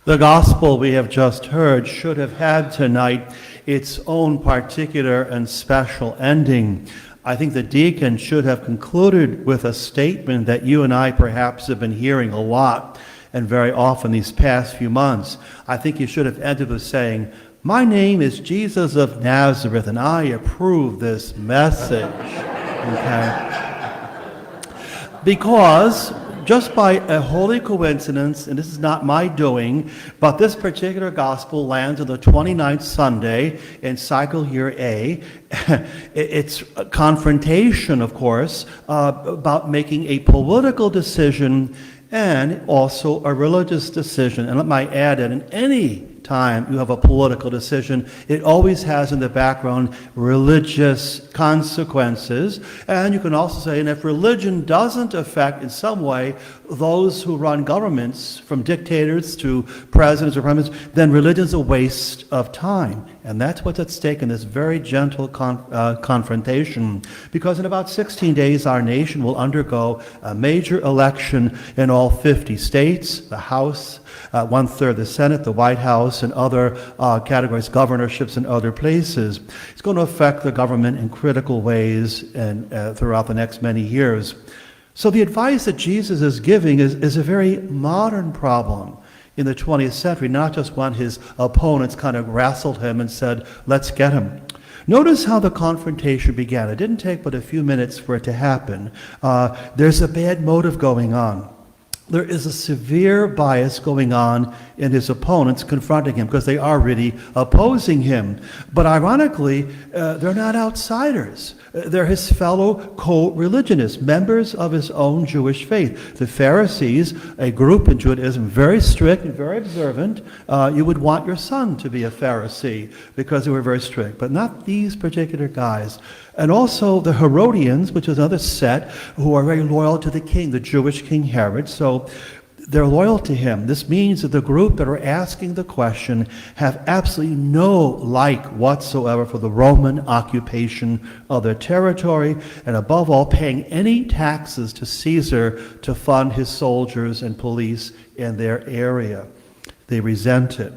The gospel we have just heard should have had tonight its own particular and special ending. I think the deacon should have concluded with a statement that you and I perhaps have been hearing a lot and very often these past few months. I think you should have ended with saying, "My name is Jesus of Nazareth, and I approve this message." Okay? Because just by a holy coincidence, and this is not my doing, but this particular gospel lands on the 29th Sunday in cycle year A. It's a confrontation, of course, about making a political decision and also a religious decision. And let me add that in any time you have a political decision, it always has in the background religious consequences. And you can also say, and if religion doesn't affect in some way those who run governments, from dictators to presidents or prime ministers, then religion is a waste of time. And that's what's at stake in this very gentle confrontation. Because in about 16 days, our nation will undergo a major election in all 50 states, the House, 1/3 the Senate, the White House, and other categories, governorships in other places. It's going to affect the government in critical ways and throughout the next many years. So the advice that Jesus is giving is a very modern problem in the 20th century, not just when his opponents kind of wrestled him and said, "Let's get him." Notice how the confrontation began. It didn't take but a few minutes for it to happen. There's a bad motive going on. There is a severe bias going on in his opponents confronting him because they are really opposing him. But ironically, they're not outsiders. They're his fellow co-religionists, members of his own Jewish faith. The Pharisees, a group in Judaism, very strict and very observant. You would want your son to be a Pharisee because they were very strict, but not these particular guys. And also the Herodians, which is another set, who are very loyal to the king, the Jewish King Herod. So they're loyal to him. This means that the group that are asking the question have absolutely no like whatsoever for the Roman occupation of their territory, and above all, paying any taxes to Caesar to fund his soldiers and police in their area. They resent it.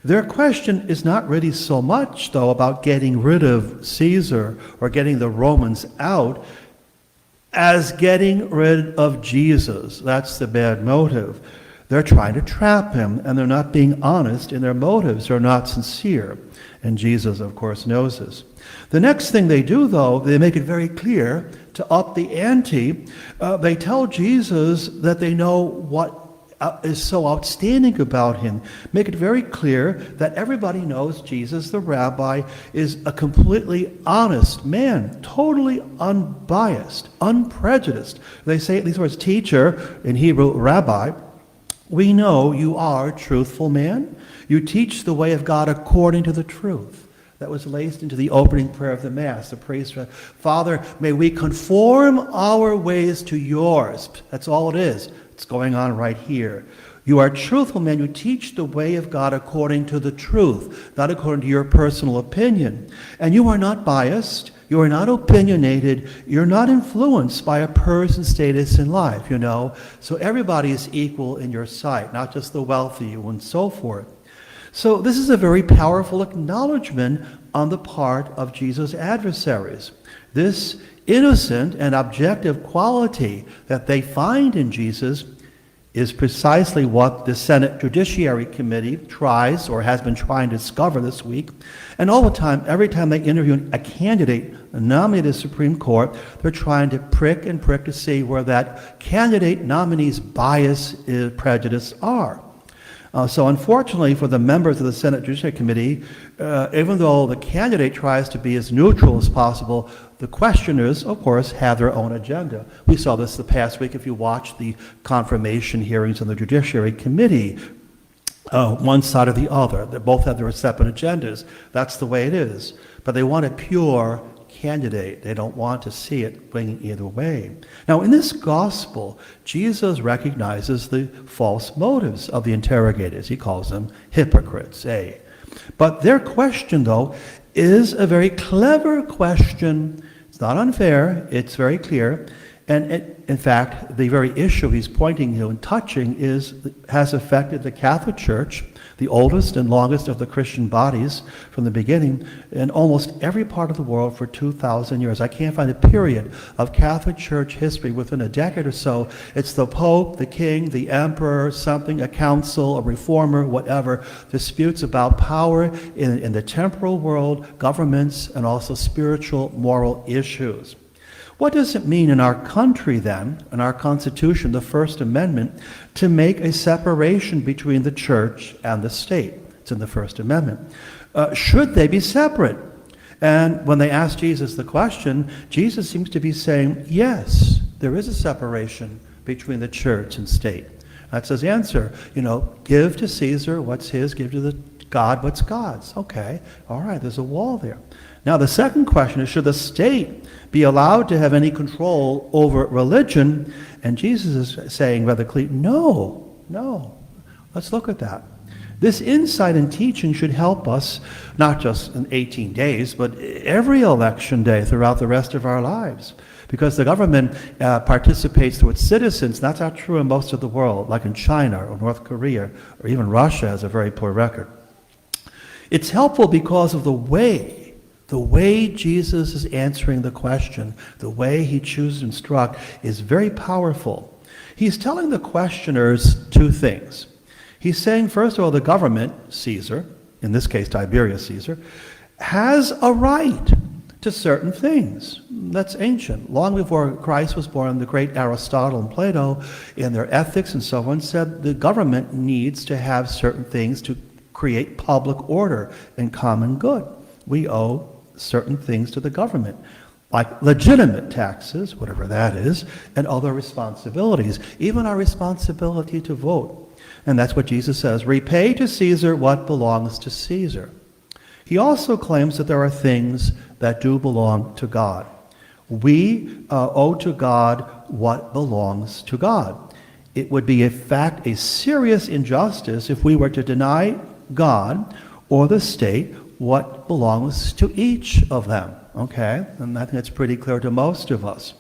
Their question is not really so much, though, about getting rid of Caesar or getting the Romans out, as getting rid of Jesus. That's the bad motive. They're trying to trap him, and they're not being honest in their motives. They're not sincere. And Jesus, of course, knows this. The next thing they do, though, they make it very clear to up the ante. They tell Jesus that they know what is so outstanding about him. Make it very clear that everybody knows Jesus, the rabbi, is a completely honest man, totally unbiased, unprejudiced. They say these words, "Teacher," in Hebrew, rabbi, "we know you are a truthful man. You teach the way of God according to the truth." That was laced into the opening prayer of the Mass. The priest said, "Father, may we conform our ways to yours." That's all it is. It's going on right here. You are a truthful man. You teach the way of God according to the truth, not according to your personal opinion. And you are not biased. You are not opinionated. You're not influenced by a person's status in life, you know. So everybody is equal in your sight, not just the wealthy and so forth. So this is a very powerful acknowledgement on the part of Jesus' adversaries. This innocent and objective quality that they find in Jesus is precisely what the Senate Judiciary Committee tries or has been trying to discover this week. And all the time, every time they interview a candidate nominated to the Supreme Court, they're trying to prick to see where that candidate nominee's bias and prejudice are. So unfortunately for the members of the Senate Judiciary Committee, even though the candidate tries to be as neutral as possible, the questioners, of course, have their own agenda. We saw this the past week if you watched the confirmation hearings on the Judiciary Committee. One side or the other. They both have their separate agendas. That's the way it is. But they want a pure candidate. They don't want to see it going either way. Now, in this gospel, Jesus recognizes the false motives of the interrogators. He calls them hypocrites, But their question, though, is a very clever question. It's not unfair. It's very clear. And in fact, the very issue he's pointing to and touching has affected the Catholic Church, the oldest and longest of the Christian bodies from the beginning, in almost every part of the world for 2,000 years. I can't find a period of Catholic Church history within a decade or so. It's the Pope, the King, the Emperor, something, a council, a reformer, whatever, disputes about power in the temporal world, governments, and also spiritual, moral issues. What does it mean in our country then, in our Constitution, the First Amendment, to make a separation between the church and the state? It's in the First Amendment. Should they be separate? And when they ask Jesus the question, Jesus seems to be saying, yes, there is a separation between the church and state. That's his answer. Give to Caesar what's his, give to God what's God's. Okay, all right, there's a wall there. Now the second question is, should the state be allowed to have any control over religion? And Jesus is saying rather clearly, no. Let's look at that. This insight and teaching should help us, not just in 18 days, but every election day throughout the rest of our lives. Because the government participates through its citizens. That's not true in most of the world, like in China or North Korea, or even Russia has a very poor record. It's helpful because of the way Jesus is answering the question, the way he chooses to instruct is very powerful. He's telling the questioners two things. He's saying, first of all, the government, Caesar, in this case Tiberius Caesar, has a right to certain things. That's ancient. Long before Christ was born, the great Aristotle and Plato, in their ethics and so on, said the government needs to have certain things to create public order and common good. We owe certain things to the government, like legitimate taxes, whatever that is, and other responsibilities, even our responsibility to vote. And that's what Jesus says, repay to Caesar what belongs to Caesar. He also claims that there are things that do belong to God. We owe to God what belongs to God. It would be, in fact, a serious injustice if we were to deny God or the state what belongs to each of them, okay? And I think that's pretty clear to most of us.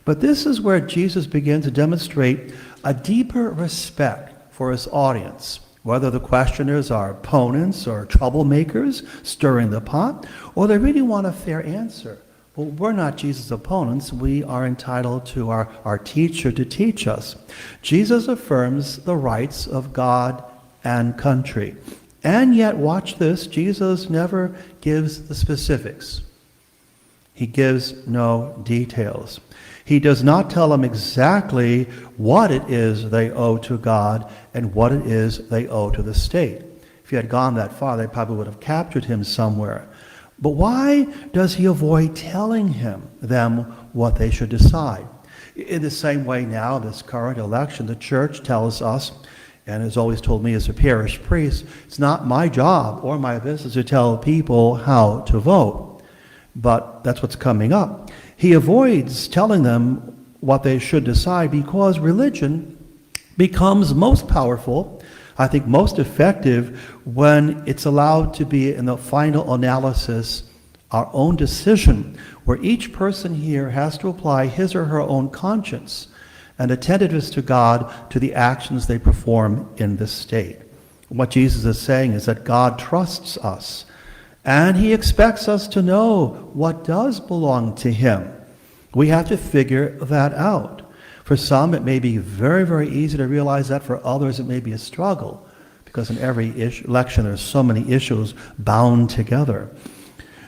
But this is where Jesus begins to demonstrate a deeper respect for his audience, whether the questioners are opponents or troublemakers stirring the pot, or they really want a fair answer. Well, we're not Jesus' opponents. We are entitled to our teacher to teach us. Jesus affirms the rights of God and country. And yet, watch this, Jesus never gives the specifics. He gives no details. He does not tell them exactly what it is they owe to God and what it is they owe to the state. If he had gone that far, they probably would have captured him somewhere. But why does he avoid telling them what they should decide? In the same way now, this current election, the church tells us, and has always told me as a parish priest, it's not my job or my business to tell people how to vote. But that's what's coming up. He avoids telling them what they should decide because religion becomes most powerful, I think most effective, when it's allowed to be, in the final analysis, our own decision, where each person here has to apply his or her own conscience and attentiveness to God to the actions they perform in this state. What Jesus is saying is that God trusts us, and he expects us to know what does belong to him. We have to figure that out. For some, it may be very, very easy to realize that. For others, it may be a struggle, because in every election there's so many issues bound together.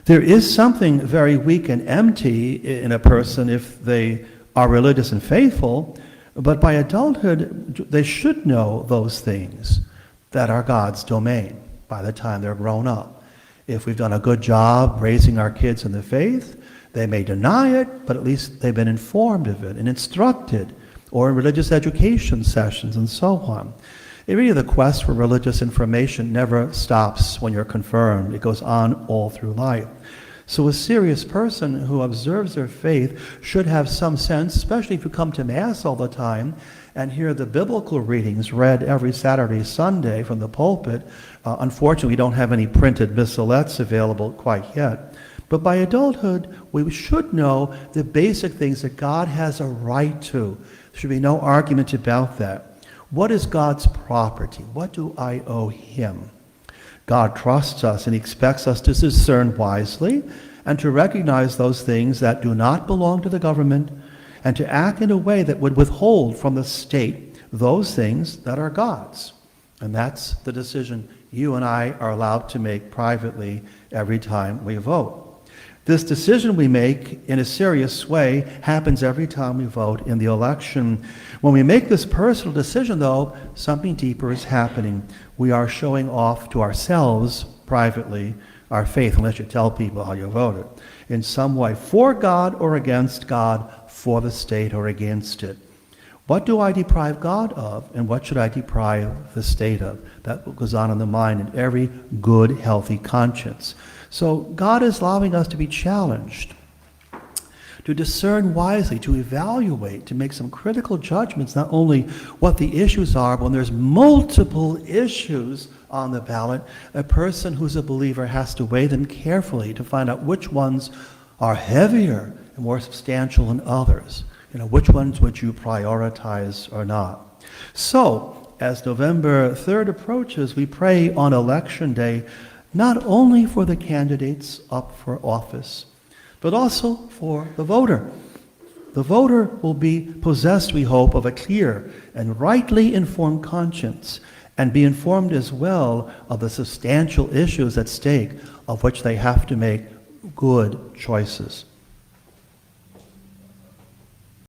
There is something very weak and empty in a person if they are religious and faithful, but by adulthood, they should know those things that are God's domain by the time they're grown up. If we've done a good job raising our kids in the faith, they may deny it, but at least they've been informed of it and instructed, or in religious education sessions and so on. Really, the quest for religious information never stops when you're confirmed. It goes on all through life. So a serious person who observes their faith should have some sense, especially if you come to Mass all the time and hear the biblical readings read every Saturday, Sunday from the pulpit. Unfortunately, we don't have any printed missalettes available quite yet. But by adulthood, we should know the basic things that God has a right to. There should be no argument about that. What is God's property? What do I owe him? God trusts us and he expects us to discern wisely and to recognize those things that do not belong to the government and to act in a way that would withhold from the state those things that are God's. And that's the decision you and I are allowed to make privately every time we vote. This decision we make in a serious way happens every time we vote in the election. When we make this personal decision, though, something deeper is happening. We are showing off to ourselves privately our faith, unless you tell people how you voted, in some way, for God or against God, for the state or against it. What do I deprive God of, and what should I deprive the state of? That goes on in the mind in every good, healthy conscience. So God is allowing us to be challenged, to discern wisely, to evaluate, to make some critical judgments, not only what the issues are, but when there's multiple issues on the ballot, a person who's a believer has to weigh them carefully to find out which ones are heavier and more substantial than others. Which ones would you prioritize or not? So, as November 3rd approaches, we pray on Election Day not only for the candidates up for office, but also for the voter. The voter will be possessed, we hope, of a clear and rightly informed conscience, and be informed as well of the substantial issues at stake of which they have to make good choices.